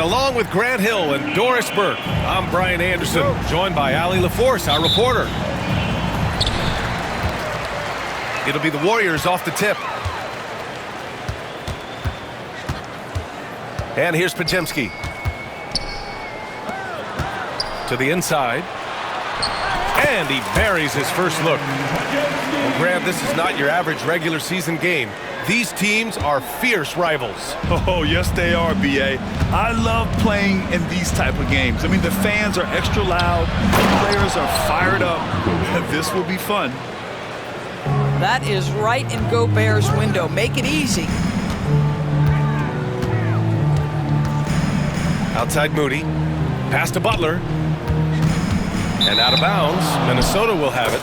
along with Grant Hill and Doris Burke, I'm Brian Anderson, joined by Allie LaForce, our reporter. It'll be the Warriors off the tip. And here's Podziemski. To the inside. And he buries his first look. Well, Grant, this is not your average regular season game. These teams are fierce rivals. Oh, yes, they are, B.A. I love playing in these type of games. I mean, the fans are extra loud. The players are fired up. This will be fun. That is right in Gobert's window. Make it easy. Outside Moody. Pass to Butler. And out of bounds. Minnesota will have it.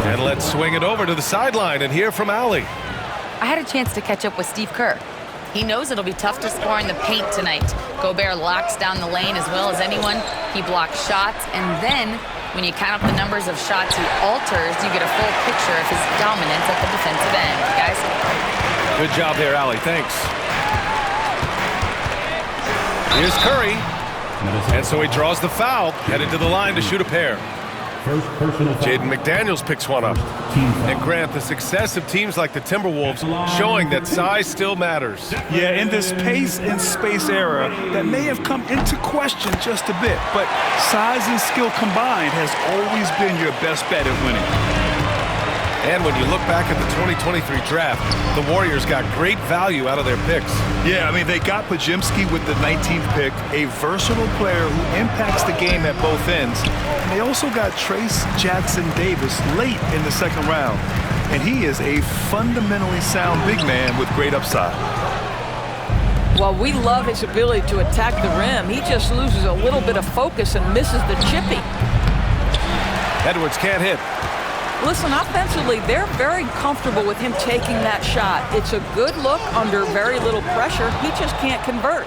And let's swing it over to the sideline and hear from Allie. I had a chance to catch up with Steve Kerr. He knows it'll be tough to score in the paint tonight. Gobert locks down the lane as well as anyone. He blocks shots, and then when you count up the numbers of shots he alters, you get a full picture of his dominance at the defensive end. Guys? Good job there, Allie. Thanks. Here's Curry. And so he draws the foul, headed to the line to shoot a pair. Jaden McDaniels picks one up. And Grant, the success of teams like the Timberwolves showing that size still matters. Yeah, in this pace and space era, that may have come into question just a bit, but size and skill combined has always been your best bet at winning. And when you look back at the 2023 draft, the Warriors got great value out of their picks. Yeah, I mean, they got Podziemski with the 19th pick, a versatile player who impacts the game at both ends. And they also got Trace Jackson Davis late in the second round. And he is a fundamentally sound big man with great upside. Well, we love his ability to attack the rim. He just loses a little bit of focus and misses the chippy. Edwards can't hit. Listen, offensively, they're very comfortable with him taking that shot. It's a good look under very little pressure. He just can't convert.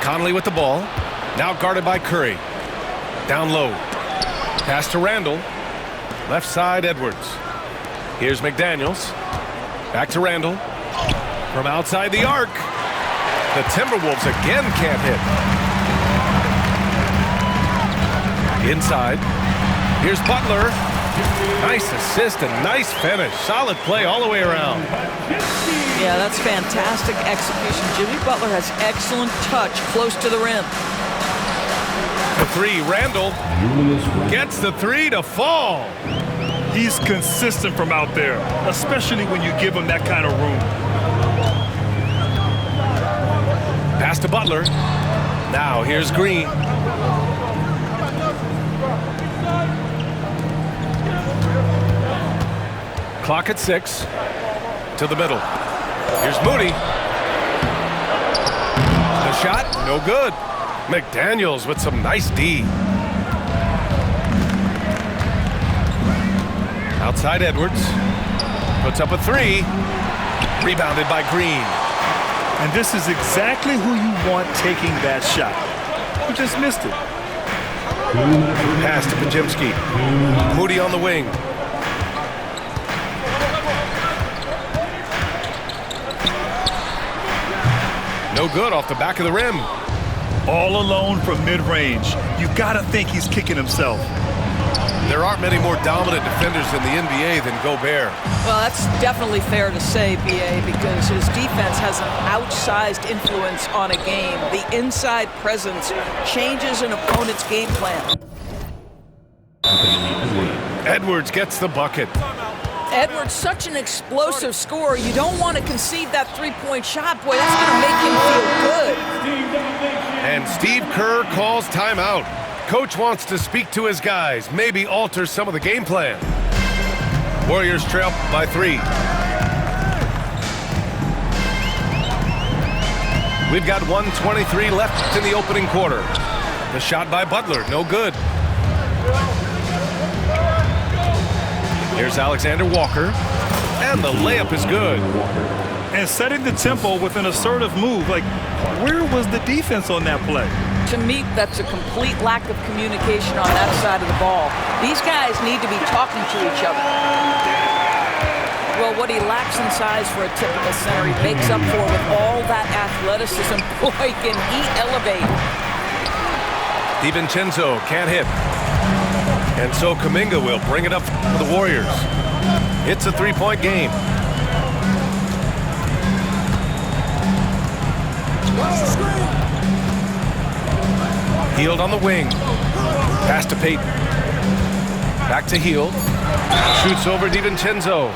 Conley with the ball. Now guarded by Curry. Down low. Pass to Randall. Left side, Edwards. Here's McDaniels. Back to Randall. From outside the arc. The Timberwolves again can't hit. Inside. Here's Butler. Nice assist and nice finish. Solid play all the way around. Yeah, that's fantastic execution. Jimmy Butler has excellent touch close to the rim. The three, Randall gets the three to fall. He's consistent from out there, especially when you give him that kind of room. Pass to Butler. Now here's Green. Clock at 6. To the middle. Here's Moody. The shot, no good. McDaniels with some nice D. Outside Edwards. Puts up a three. Rebounded by Green. And this is exactly who you want taking that shot. You just missed it. Pass to Podziemski. Moody on the wing. No good off the back of the rim. All alone from mid-range. You gotta think he's kicking himself. There aren't many more dominant defenders in the NBA than Gobert. Well, that's definitely fair to say, B.A., because his defense has an outsized influence on a game. The inside presence changes an opponent's game plan. Edwards gets the bucket. Edwards, such an explosive scorer. You don't want to concede that three-point shot. Boy, that's going to make him feel good. And Steve Kerr calls timeout. Coach wants to speak to his guys, maybe alter some of the game plan. Warriors trail by 3. We've got 1:23 left in the opening quarter. The shot by Butler, no good. Here's Alexander Walker, and the layup is good. And setting the tempo with an assertive move. Like, where was the defense on that play? To me, that's a complete lack of communication on that side of the ball. These guys need to be talking to each other. Well, what he lacks in size for a typical center, he makes up for with all that athleticism. Boy, can he elevate. DiVincenzo can't hit. And so Kuminga will bring it up for the Warriors. It's a three-point game. Hield on the wing. Pass to Payton. Back to Hield. Shoots over DiVincenzo.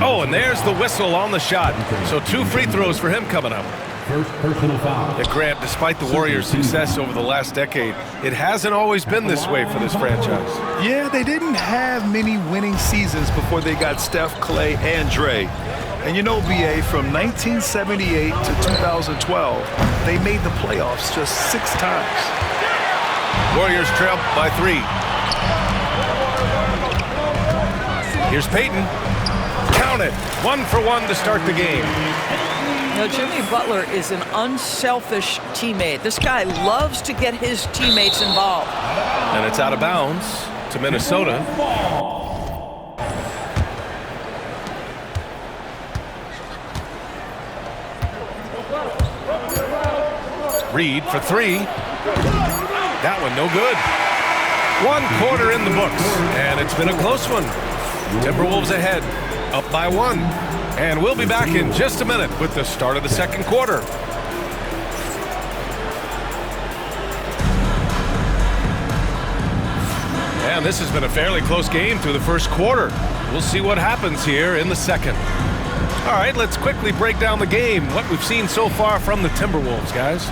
Oh, and there's the whistle on the shot. So 2 free throws for him coming up. First personal foul. Yeah, Grant, despite the Warriors' success over the last decade, it hasn't always been this way for this franchise. Yeah, they didn't have many winning seasons before they got Steph, Clay, and Dre. And you know, BA, from 1978 to 2012, they made the playoffs just 6 times. Warriors trail by 3. Here's Payton. Count it. 1 for 1 to start the game. You know, Jimmy Butler is an unselfish teammate. This guy loves to get his teammates involved. And it's out of bounds to Minnesota. Reed for 3. That one no good. 1 quarter in the books, and it's been a close one. Timberwolves ahead, up by 1. And we'll be back in just a minute with the start of the second quarter. And this has been a fairly close game through the first quarter. We'll see what happens here in the second. All right, let's quickly break down the game, what we've seen so far from the Timberwolves, guys.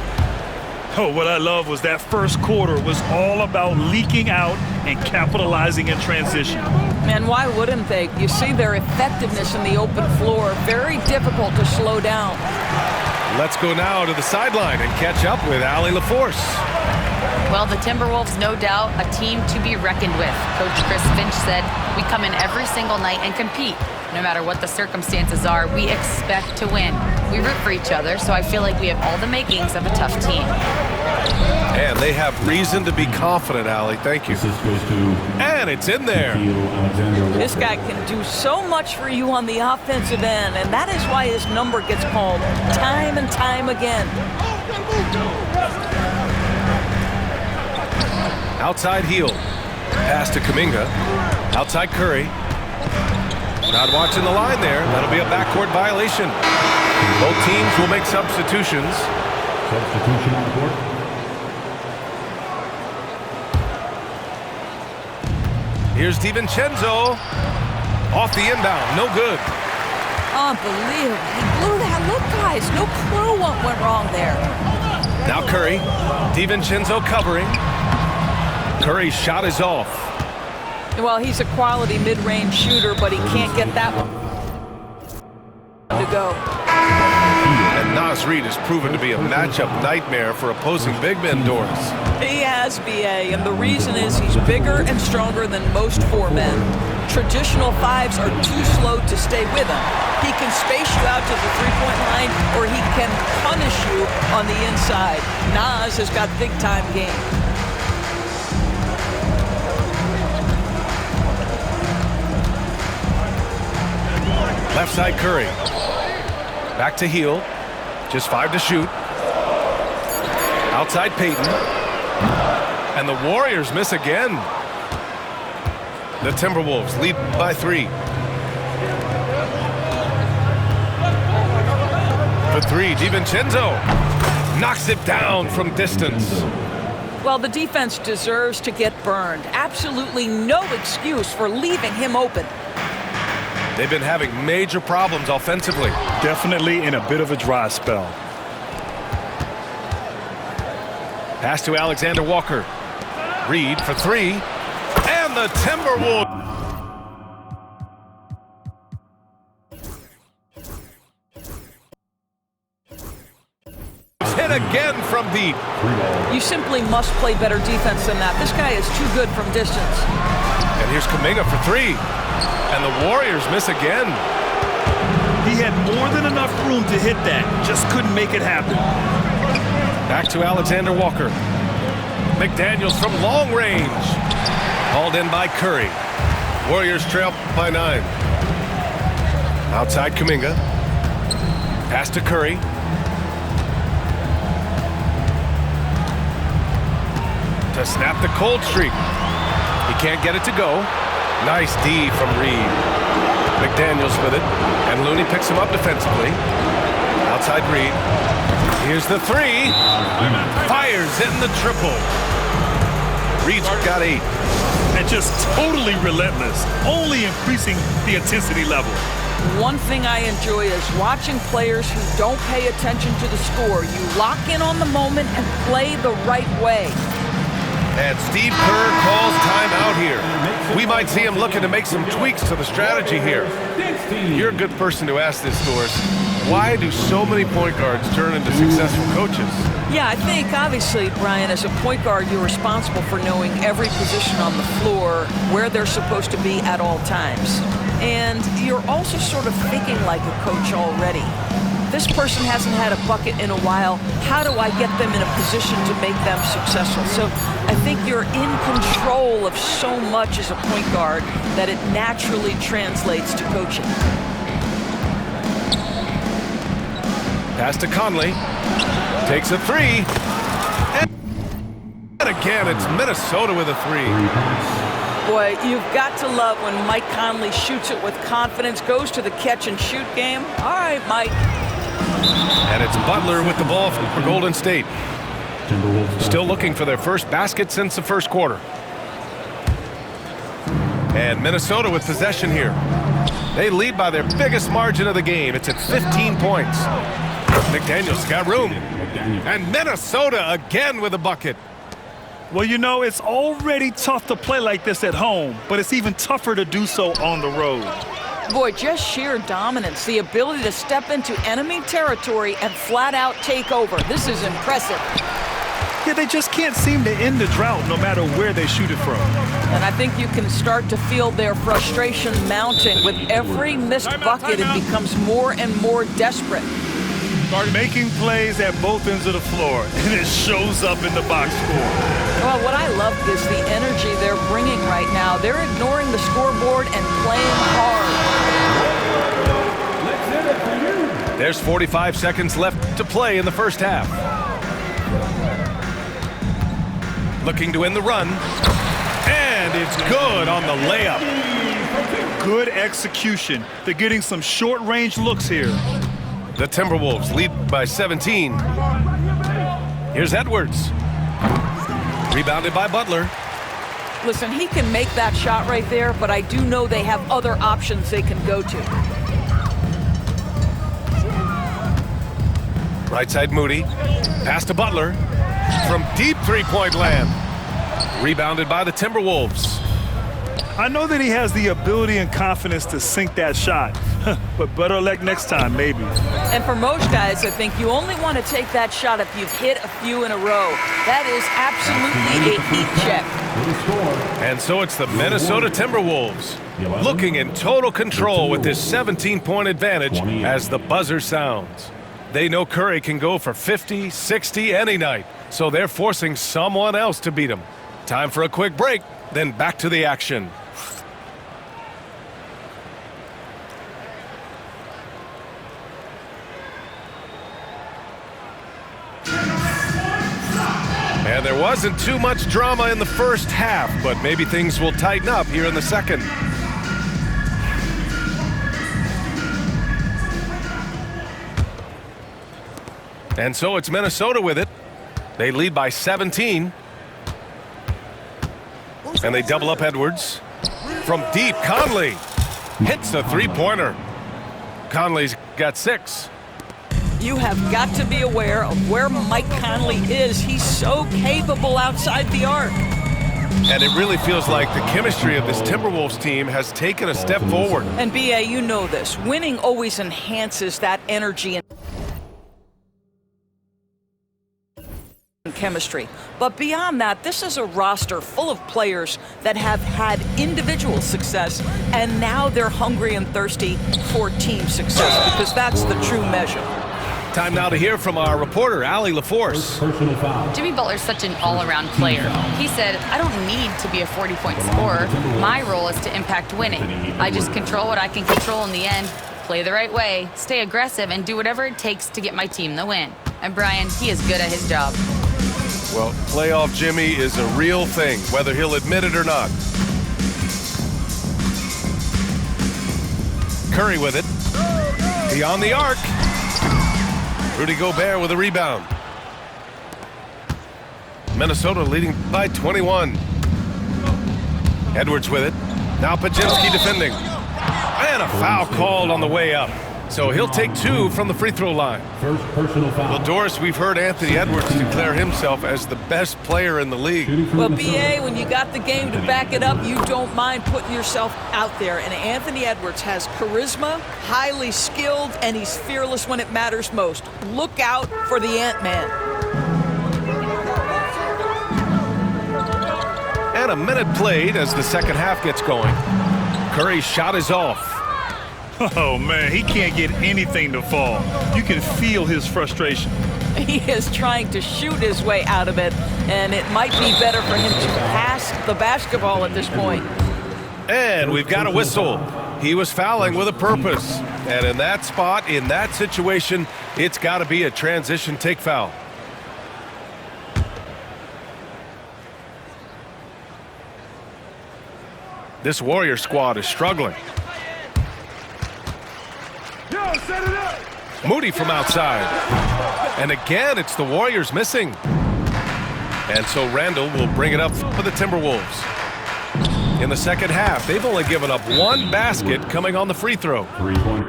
Oh, what I love was that first quarter was all about leaking out and capitalizing in transition. Man, why wouldn't they? You see their effectiveness in the open floor. Very difficult to slow down. Let's go now to the sideline and catch up with Allie LaForce. Well, the Timberwolves, no doubt, a team to be reckoned with. Coach Chris Finch said, we come in every single night and compete. No matter what the circumstances are, we expect to win. We root for each other, so I feel like we have all the makings of a tough team. And they have reason to be confident, Allie. Thank you. This goes to And it's in there. This guy can do so much for you on the offensive end, and that is why his number gets called time and time again. Outside heel. Pass to Kuminga. Outside Curry. Not watching the line there. That'll be a backcourt violation. Both teams will make substitutions. Substitution on the court. Here's DiVincenzo. Off the inbound. No good. Unbelievable. He blew that. Look, guys, no clue what went wrong there. Now Curry. DiVincenzo covering. Curry's shot is off. Well, he's a quality mid-range shooter, but he can't get that one to go. And Naz Reid has proven to be a matchup nightmare for opposing big men, Doris. He has, BA, and the reason is he's bigger and stronger than most 4 men. Traditional 5s are too slow to stay with him. He can space you out to the three-point line, or he can punish you on the inside. Naz has got big-time game. Left side Curry. Back to heel. Just 5 to shoot. Outside Payton. And the Warriors miss again. The Timberwolves lead by 3. For 3, DiVincenzo knocks it down from distance. Well, the defense deserves to get burned. Absolutely no excuse for leaving him open. They've been having major problems offensively. Definitely in a bit of a dry spell. Pass to Alexander Walker. Reed for 3. And the Timberwolves hit again from deep. You simply must play better defense than that. This guy is too good from distance. And here's Kuminga for 3. And the Warriors miss again. He had more than enough room to hit that. Just couldn't make it happen. Back to Alexander Walker. McDaniels from long range. Hauled in by Curry. Warriors trail by 9. Outside Kuminga. Pass to Curry. to snap the cold streak. He can't get it to go. Nice D from Reed. McDaniels with it, and Looney picks him up defensively. Outside Reed. Here's the three. Fires in the triple. Reed's got 8. And just totally relentless, only increasing the intensity level. One thing I enjoy is watching players who don't pay attention to the score. You lock in on the moment and play the right way. And Steve Kerr calls timeout here. We might see him looking to make some tweaks to the strategy here. You're a good person to ask this, Doris. Why do so many point guards turn into successful coaches? Yeah, I think, obviously, Brian, as a point guard, you're responsible for knowing every position on the floor, where they're supposed to be at all times. And you're also sort of thinking like a coach already. This person hasn't had a bucket in a while. How do I get them in a position to make them successful? So I think you're in control of so much as a point guard that it naturally translates to coaching. Pass to Conley. Takes a 3. And again, it's Minnesota with a 3. Boy, you've got to love when Mike Conley shoots it with confidence, goes to the catch-and-shoot game. All right, Mike. And it's Butler with the ball for Golden State. Still looking for their first basket since the first quarter. And Minnesota with possession here. They lead by their biggest margin of the game. It's at 15 points. McDaniels got room. And Minnesota again with a bucket. Well, you know, it's already tough to play like this at home, but it's even tougher to do so on the road. Boy, just sheer dominance, the ability to step into enemy territory and flat out take over. This is impressive. Yeah, they just can't seem to end the drought no matter where they shoot it from. And I think you can start to feel their frustration mounting. With every missed bucket, it becomes more and more desperate. Making plays at both ends of the floor, and it shows up in the box score. Well, what I love is the energy they're bringing right now. They're ignoring the scoreboard and playing hard. There's 45 seconds left to play in the first half. Looking to end the run. And it's good on the layup. Good execution. They're getting some short-range looks here. The Timberwolves lead by 17. Here's Edwards. Rebounded by Butler. Listen, he can make that shot right there, but I do know they have other options they can go to. Right side Moody. Pass to Butler. From deep three-point land. Rebounded by the Timberwolves. I know that he has the ability and confidence to sink that shot, but better luck next time, maybe. And for most guys, I think you only want to take that shot if you've hit a few in a row. That is absolutely a heat check. And so it's the Minnesota Timberwolves looking in total control with this 17-point advantage as the buzzer sounds. They know Curry can go for 50, 60 any night, so they're forcing someone else to beat him. Time for a quick break, then back to the action. And there wasn't too much drama in the first half, but maybe things will tighten up here in the second. And so it's Minnesota with it. They lead by 17. And they double up Edwards. From deep, Conley hits a three-pointer. Conley's got 6. You have got to be aware of where Mike Conley is. He's so capable outside the arc. And it really feels like the chemistry of this Timberwolves team has taken a step forward. And B.A., you know this. Winning always enhances that energy and chemistry. But beyond that, this is a roster full of players that have had individual success, and now they're hungry and thirsty for team success, because that's the true measure. Time now to hear from our reporter, Allie LaForce. Jimmy Butler's such an all-around player. He said, I don't need to be a 40-point scorer. My role is to impact winning. I just control what I can control in the end, play the right way, stay aggressive, and do whatever it takes to get my team the win. And Brian, he is good at his job. Well, playoff Jimmy is a real thing, whether he'll admit it or not. Curry with it. Beyond the arc. Rudy Gobert with a rebound. Minnesota leading by 21. Edwards with it. Now Podziemski defending. And a foul called on the way up. So he'll take 2 from the free throw line. First personal foul. Well, Doris, we've heard Anthony Edwards declare himself as the best player in the league. Well, BA, when you got the game to back it up, you don't mind putting yourself out there. And Anthony Edwards has charisma, highly skilled, and he's fearless when it matters most. Look out for the Ant-Man. And a minute played as the second half gets going. Curry's shot is off. Oh, man, he can't get anything to fall. You can feel his frustration. He is trying to shoot his way out of it, and it might be better for him to pass the basketball at this point. And we've got a whistle. He was fouling with a purpose. And in that spot, in that situation, it's got to be a transition take foul. This Warrior squad is struggling. Moody from outside. And again, it's the Warriors missing. And so Randall will bring it up for the Timberwolves. In the second half, they've only given up 1 basket coming on the free throw. 3-point.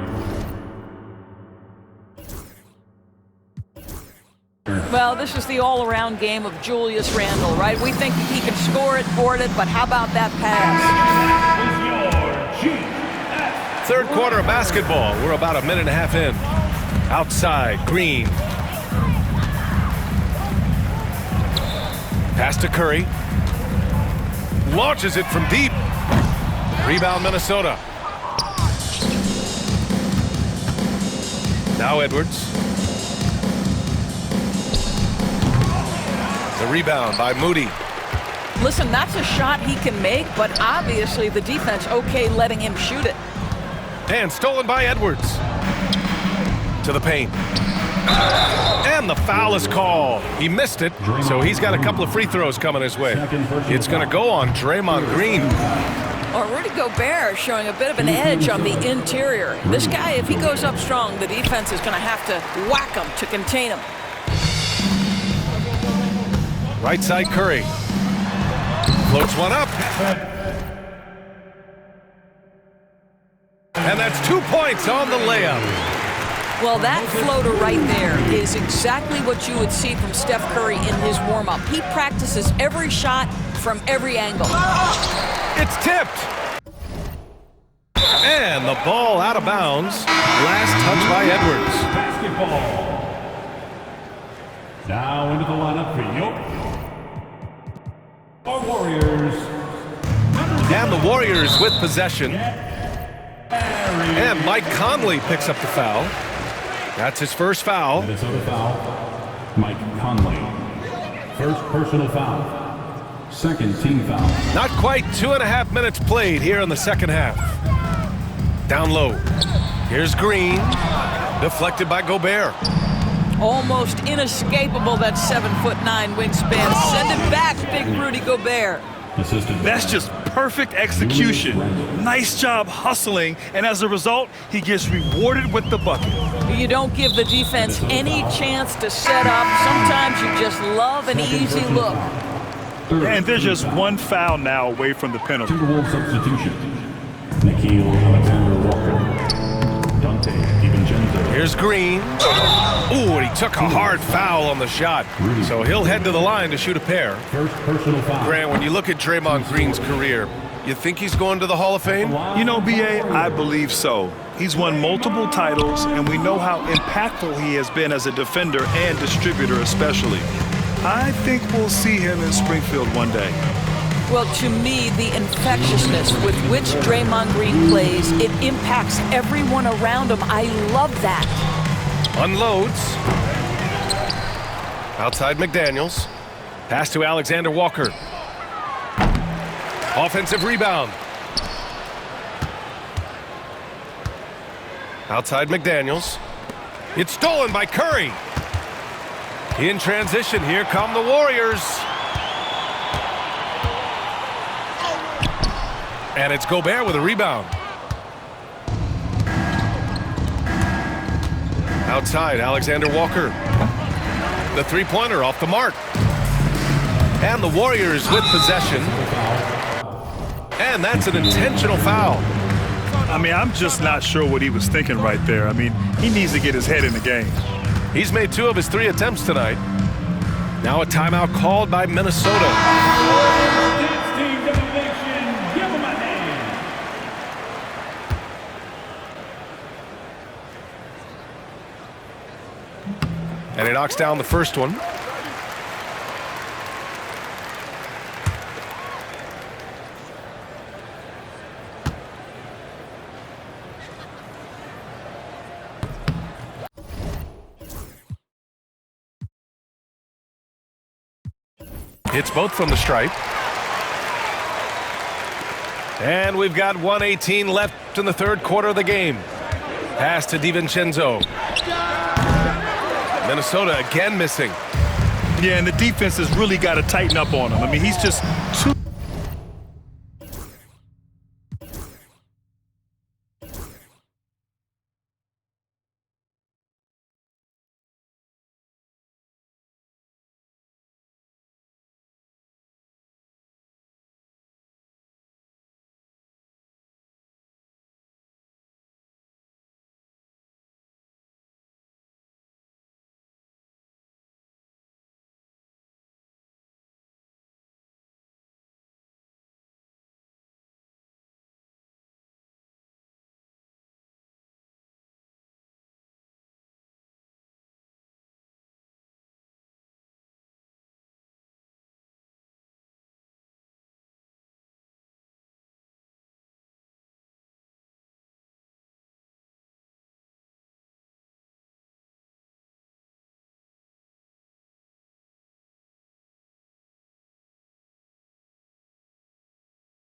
Well, this is the all-around game of Julius Randle, right? We think he can score it, board it, but how about that pass? Third quarter of basketball. We're about a minute and a half in. Outside, Green. Pass to Curry. Launches it from deep. Rebound, Minnesota. Now Edwards. The rebound by Moody. Listen, that's a shot he can make, but obviously the defense okay letting him shoot it. And stolen by Edwards. To the paint. And the foul is called. He missed it, so he's got a couple of free throws coming his way. It's going to go on Draymond Green. Or Rudy Gobert showing a bit of an edge on the interior. This guy, if he goes up strong, the defense is going to have to whack him to contain him. Right side Curry. Floats one up. And that's 2 points on the layup. Well, that floater right there is exactly what you would see from Steph Curry in his warm-up. He practices every shot from every angle. It's tipped. And the ball out of bounds. Last touch by Edwards. Basketball. Now into the lineup for your Warriors. And the Warriors with possession. And Mike Conley picks up the foul. That's his first foul. Minnesota foul. Mike Conley. First personal foul. Second team foul. Not quite 2.5 minutes played here in the second half. Down low. Here's Green. Deflected by Gobert. Almost inescapable, that 7'9" wingspan. Send it back, big Rudy Gobert. That's just perfect execution. Nice job hustling, and as a result, he gets rewarded with the bucket. You don't give the defense any chance to set up. Sometimes you just love an easy look. And they're just 1 foul now away from the penalty. Timberwolves substitution. Nickeil Alexander-Walker. Dante DiVincenzo. Here's Green. Ooh, and he took a hard foul on the shot. So he'll head to the line to shoot a pair. First personal foul. Grant, when you look at Draymond Green's career, you think he's going to the Hall of Fame? You know, B.A., I believe so. He's won multiple titles, and we know how impactful he has been as a defender and distributor especially. I think we'll see him in Springfield one day. Well, to me, the infectiousness with which Draymond Green plays, it impacts everyone around him. I love that. Unloads. Outside McDaniels. Pass to Alexander Walker. Offensive rebound. Outside McDaniels. It's stolen by Curry. In transition, here come the Warriors. And it's Gobert with a rebound. Outside, Alexander Walker. The three-pointer off the mark. And the Warriors with possession. And that's an intentional foul. I mean, I'm just not sure what he was thinking right there. I mean, he needs to get his head in the game. He's made 2 of his 3 attempts tonight. Now a timeout called by Minnesota. And he knocks down the first one. Hits both from the stripe. And we've got 1:18 left in the third quarter of the game. Pass to DiVincenzo. Minnesota again missing. Yeah, and the defense has really got to tighten up on him. I mean, he's just too